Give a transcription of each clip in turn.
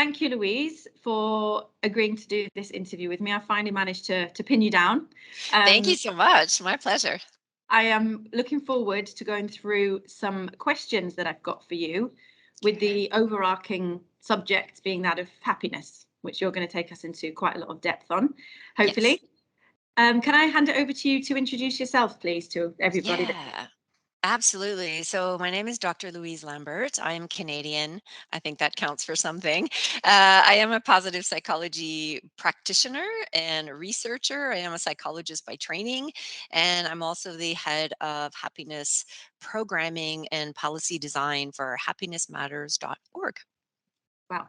thank you, Louise, for agreeing to do this interview with me. I finally managed to pin you down. Thank you so much. My pleasure. I am looking forward to going through some questions that I've got for you, with the overarching subject being that of happiness, which you're going to take us into quite a lot of depth on, hopefully. Yes. Can I hand it over to you to introduce yourself, please, to everybody? Yeah. Absolutely. So my name is Dr. Louise Lambert. I am Canadian. I think that counts for something. I am a positive psychology practitioner and a researcher. I am a psychologist by training, and I'm also the head of happiness programming and policy design for happinessmatters.org. Wow.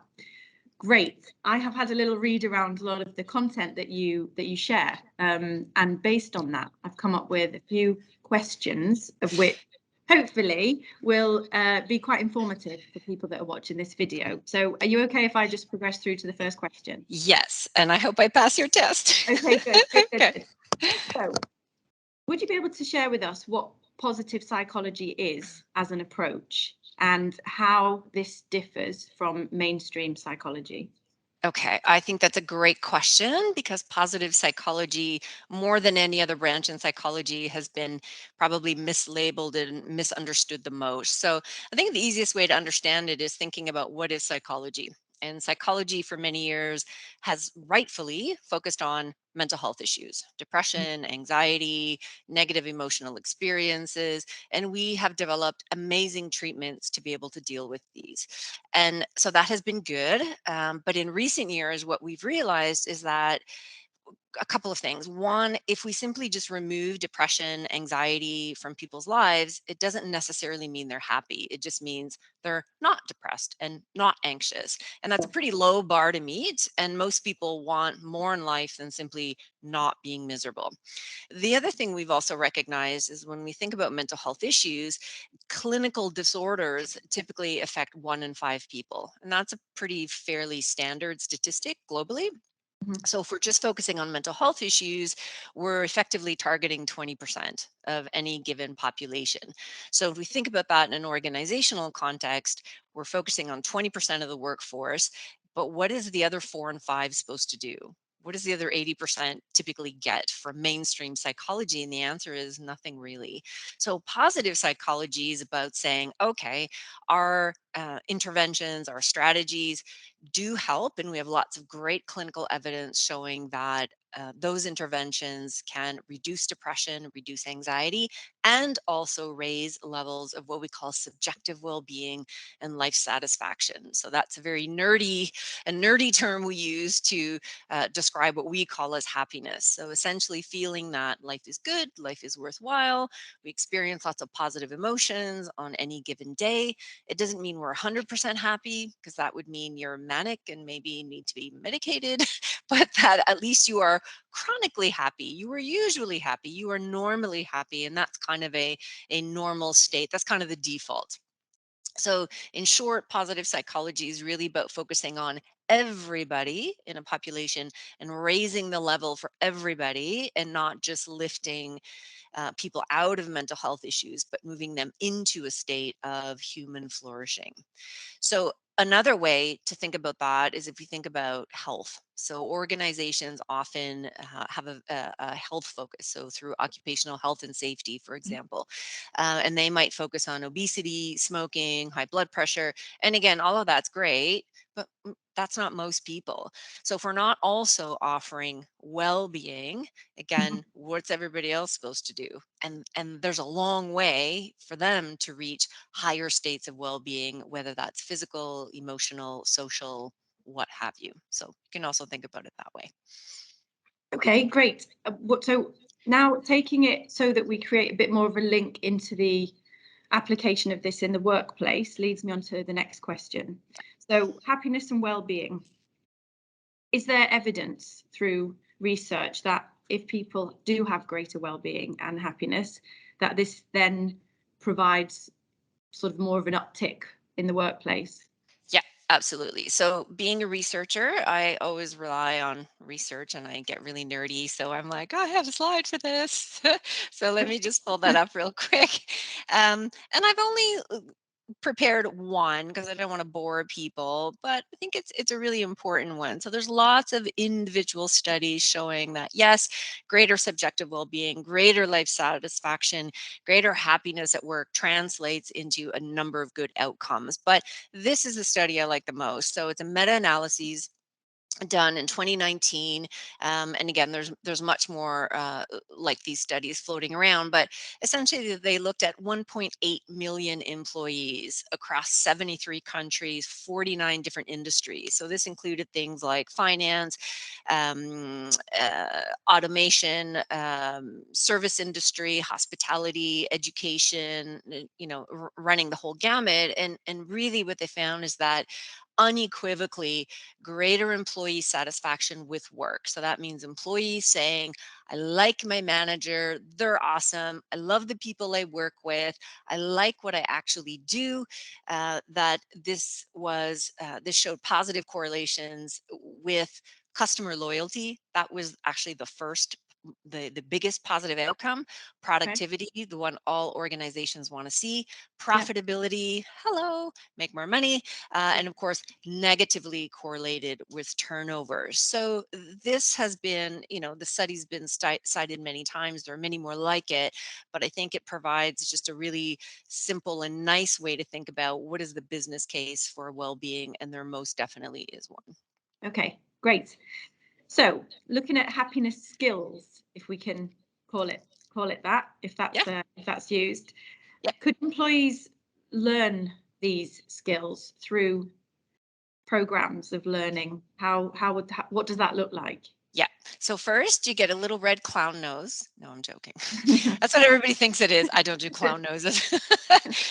Great. I have had a little read around a lot of the content that you share, and based on that, I've come up with a few questions, of which hopefully will be quite informative for people that are watching this video. So, are you okay if I just progress through to the first question? Yes, and I hope I pass your test. Okay, good. Okay. Good. So, would you be able to share with us what positive psychology is as an approach and how this differs from mainstream psychology? Okay, I think that's a great question because positive psychology, more than any other branch in psychology, has been probably mislabeled and misunderstood the most. So I think the easiest way to understand it is thinking about what is psychology. And psychology for many years has rightfully focused on mental health issues, depression, anxiety, negative emotional experiences, and we have developed amazing treatments to be able to deal with these. And so that has been good. But in recent years, what we've realized is that a couple of things. One, if we simply just remove depression, anxiety from people's lives, it doesn't necessarily mean they're happy. It just means they're not depressed and not anxious. And that's a pretty low bar to meet. And most people want more in life than simply not being miserable. The other thing we've also recognized is when we think about mental health issues, clinical disorders typically affect 1 in 5 people. And that's a pretty fairly standard statistic globally. Mhm. So, if we're just focusing on mental health issues, we're effectively targeting 20% of any given population. So, if we think about that in an organizational context, we're focusing on 20% of the workforce. But what is the other 4 in 5 supposed to do? What does the other 80% typically get from mainstream psychology? And the answer is nothing really. So, positive psychology is about saying, okay, our interventions, our strategies do help, and we have lots of great clinical evidence showing that those interventions can reduce depression, reduce anxiety, and also raise levels of what we call subjective well-being and life satisfaction. So that's a nerdy term we use to describe what we call as happiness. So essentially feeling that life is good, life is worthwhile, we experience lots of positive emotions on any given day. It doesn't mean we're 100% happy, because that would mean you're manic and maybe need to be medicated, but that at least you are chronically happy. You are usually happy. You are normally happy. And that's kind of a normal state. That's kind of the default. So, in short, positive psychology is really about focusing on everybody in a population and raising the level for everybody and not just lifting people out of mental health issues, but moving them into a state of human flourishing. So, another way to think about that is if we think about health. So, organizations often have a health focus. So, through occupational health and safety, for example, and they might focus on obesity, smoking, high blood pressure. And again, all of that's great, but that's not most people. So, if we're not also offering well being, again, what's everybody else supposed to do? And there's a long way for them to reach higher states of well-being, whether that's physical, emotional, social, what have you. So you can also think about it that way. Okay, great. So now taking it so that we create a bit more of a link into the application of this in the workplace leads me on to the next question. So happiness and well-being. Is there evidence through research that if people do have greater well-being and happiness, that this then provides sort of more of an uptick in the workplace? Yeah, absolutely. So being a researcher, I always rely on research and I get really nerdy. So I'm like, I have a slide for this. So let me just pull that up real quick. And I've only prepared one because I don't want to bore people, but I think it's a really important one. So there's lots of individual studies showing that yes, greater subjective well-being, greater life satisfaction, greater happiness at work translates into a number of good outcomes. But this is the study I like the most. So it's a meta-analysis done in 2019, and again there's much more like these studies floating around, but essentially they looked at 1.8 million employees across 73 countries, 49 different industries. So this included things like finance, automation, service industry, hospitality, education, running the whole gamut. And really what they found is that unequivocally greater employee satisfaction with work. So that means employees saying, I like my manager, they're awesome, I love the people I work with, I like what I actually do. That this showed positive correlations with customer loyalty. That was actually the first, the biggest positive outcome. Okay. Productivity, the one all organizations want to see. Yeah. Profitability, hello, make more money. Yeah. And of course, negatively correlated with turnover. So this has been, the study's been cited many times. There are many more like it, but I think it provides just a really simple and nice way to think about what is the business case for well-being, and there most definitely is one. Okay. Great. So, looking at happiness skills, if we can call it that, Yeah. if that's used, Yep. could employees learn these skills through programs of learning? What does that look like? Yeah. So first, you get a little red clown nose. No, I'm joking. That's what everybody thinks it is. I don't do clown noses.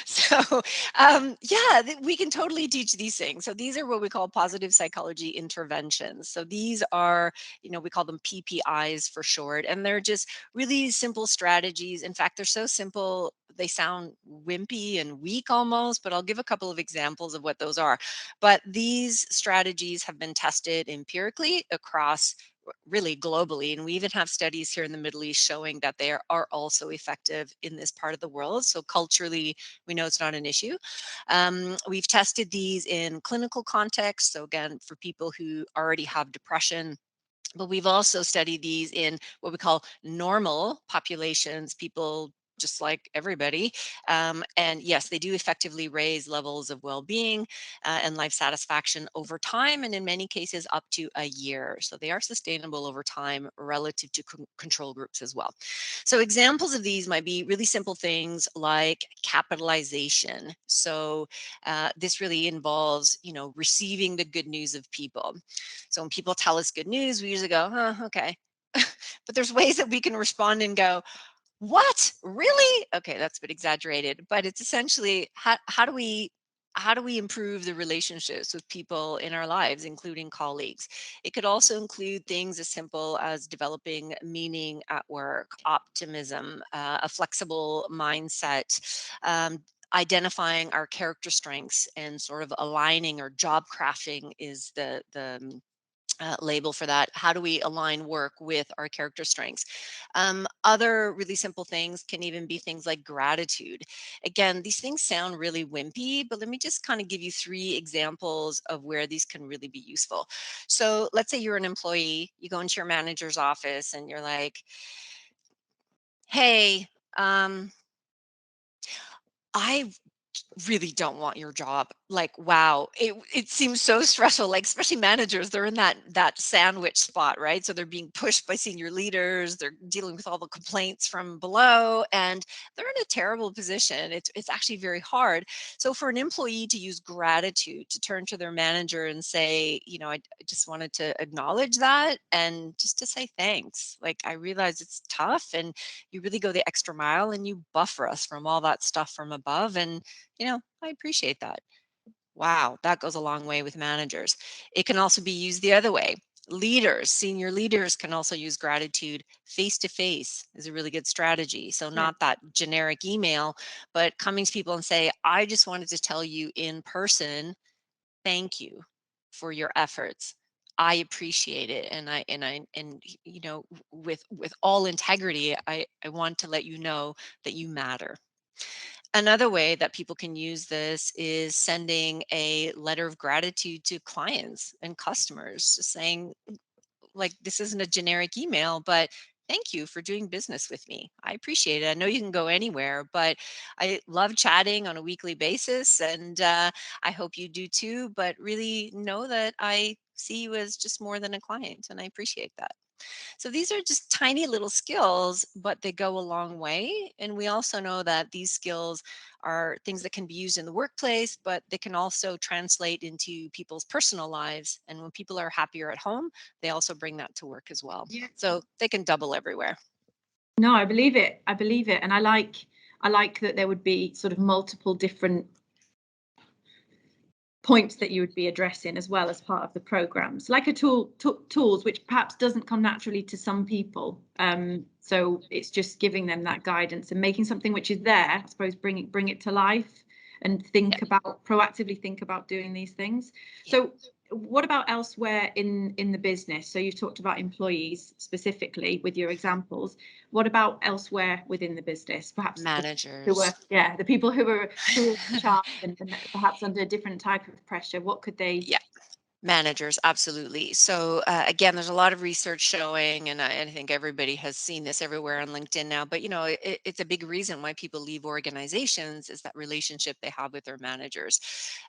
So, yeah, we can totally teach these things. So these are what we call positive psychology interventions. So these are, we call them PPIs for short, and they're just really simple strategies. In fact, they're so simple they sound wimpy and weak almost, but I'll give a couple of examples of what those are. But these strategies have been tested empirically across really globally. And we even have studies here in the Middle East showing that they are also effective in this part of the world. So culturally, we know it's not an issue. We've tested these in clinical contexts. So again, for people who already have depression, but we've also studied these in what we call normal populations, people just like everybody. And yes, they do effectively raise levels of well-being and life satisfaction over time, and in many cases up to a year. So they are sustainable over time relative to control groups as well. So examples of these might be really simple things like capitalization. So this really involves, receiving the good news of people. So when people tell us good news, we usually go, okay. But there's ways that we can respond and go, what? Really? Okay, that's a bit exaggerated, but it's essentially how do we improve the relationships with people in our lives, including colleagues? It could also include things as simple as developing meaning at work, optimism, a flexible mindset, identifying our character strengths and sort of aligning, or job crafting is the label for that. How do we align work with our character strengths? Other really simple things can even be things like gratitude. Again, these things sound really wimpy, but let me just kind of give you three examples of where these can really be useful. So let's say you're an employee, you go into your manager's office and you're like, hey, I really don't want your job. Like, wow, it seems so stressful. Like, especially managers, they're in that sandwich spot, right? So they're being pushed by senior leaders. They're dealing with all the complaints from below, and they're in a terrible position. It's actually very hard. So for an employee to use gratitude, to turn to their manager and say, I just wanted to acknowledge that, and just to say thanks. Like, I realize it's tough, and you really go the extra mile, and you buffer us from all that stuff from above, and I appreciate that. Wow, that goes a long way with managers. It can also be used the other way. Leaders, senior leaders can also use gratitude face to face is a really good strategy. So Yeah. not that generic email, but coming to people and say, I just wanted to tell you in person, thank you for your efforts. I appreciate it. And with all integrity, I want to let you know that you matter. Another way that people can use this is sending a letter of gratitude to clients and customers, just saying, like, this isn't a generic email, but thank you for doing business with me. I appreciate it. I know you can go anywhere, but I love chatting on a weekly basis, and I hope you do too. But really know that I see you as just more than a client, and I appreciate that. So these are just tiny little skills, but they go a long way. And we also know that these skills are things that can be used in the workplace, but they can also translate into people's personal lives. And when people are happier at home, they also bring that to work as well. Yeah. So they can double everywhere. No, I believe it. I believe it. And I like that there would be sort of multiple different points that you would be addressing as well as part of the programs, like a tools, which perhaps doesn't come naturally to some people. So it's just giving them that guidance and making something which is there, I suppose, bring it to life and proactively think about doing these things. Yeah. So what about elsewhere in the business? So you've talked about employees specifically with your examples. What about elsewhere within the business? Perhaps Managers. the people who are sharp and perhaps under a different type of pressure. What could they? Yeah. Managers, absolutely. So again, there's a lot of research showing, and I think everybody has seen this everywhere on LinkedIn now. But it's a big reason why people leave organizations is that relationship they have with their managers.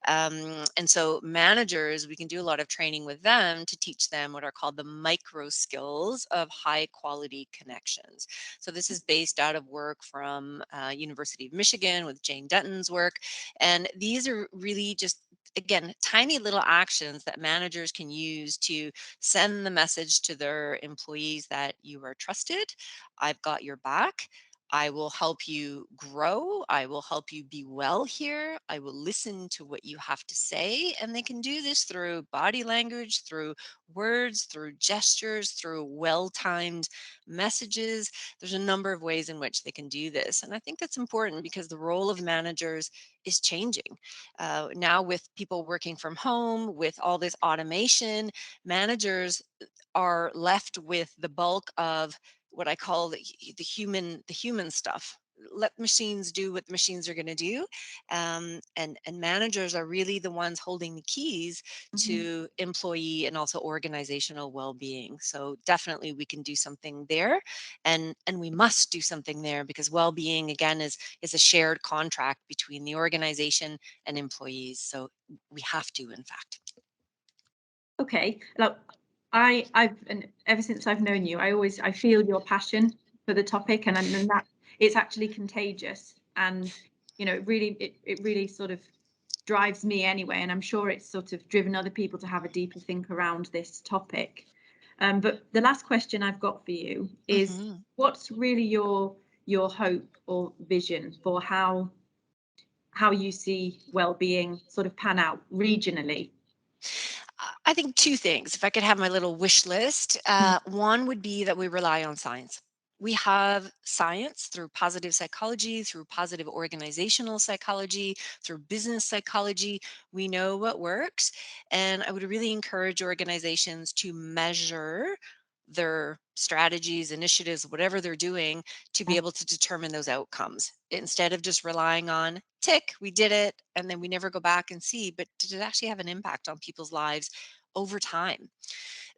And so managers, we can do a lot of training with them to teach them what are called the micro skills of high quality connections. So this is based out of work from University of Michigan with Jane Dutton's work, and these are really just, again, tiny little actions that managers can use to send the message to their employees that you are trusted. I've got your back. I will help you grow. I will help you be well here. I will listen to what you have to say. And they can do this through body language, through words, through gestures, through well timed messages. There's a number of ways in which they can do this. And I think that's important because the role of managers is changing. Now, with people working from home, with all this automation, managers are left with the bulk of what I call the human stuff. Let machines do what the machines are going to do, and managers are really the ones holding the keys Mhm. to employee and also organizational well-being. So definitely we can do something there, and we must do something there because well-being, again, is a shared contract between the organization and employees. So we have to, in fact. Okay. Look, and ever since I've known you, I feel your passion for the topic, and that it's actually contagious, and it really sort of drives me anyway, and I'm sure it's sort of driven other people to have a deeper think around this topic. But the last question I've got for you is, Mhm. what's really your hope or vision for how you see well-being sort of pan out regionally? I think two things. If I could have my little wish list, one would be that we rely on science. We have science through positive psychology, through positive organizational psychology, through business psychology. We know what works. And I would really encourage organizations to measure their strategies, initiatives, whatever they're doing, to be able to determine those outcomes instead of just relying on tick, we did it, and then we never go back and see, but did it actually have an impact on people's lives over time?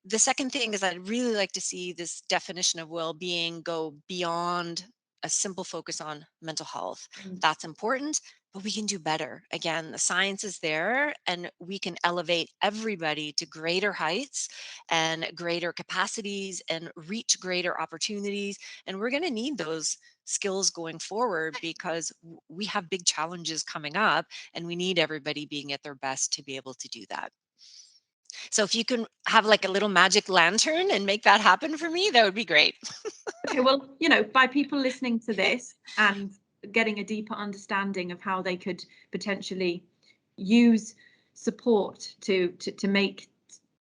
The second thing is I'd really like to see this definition of well-being go beyond a simple focus on mental health. Mm. That's important, but we can do better. Again, the science is there, and we can elevate everybody to greater heights and greater capacities and reach greater opportunities. And we're going to need those skills going forward because we have big challenges coming up, and we need everybody being at their best to be able to do that. So if you can have like a little magic lantern and make that happen for me, that would be great. Okay, well, by people listening to this and getting a deeper understanding of how they could potentially use support to make,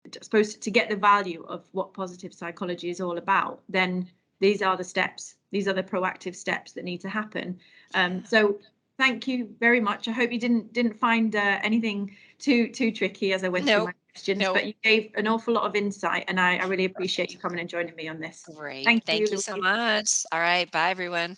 I suppose, to get the value of what positive psychology is all about, then these are the steps. These are the proactive steps that need to happen. So thank you very much. I hope you didn't find anything too tricky as I went through No, my questions, no. but you gave an awful lot of insight, and I really appreciate you coming and joining me on this. Great. Thank you, Thank you so Louise. much. All right. Bye, everyone.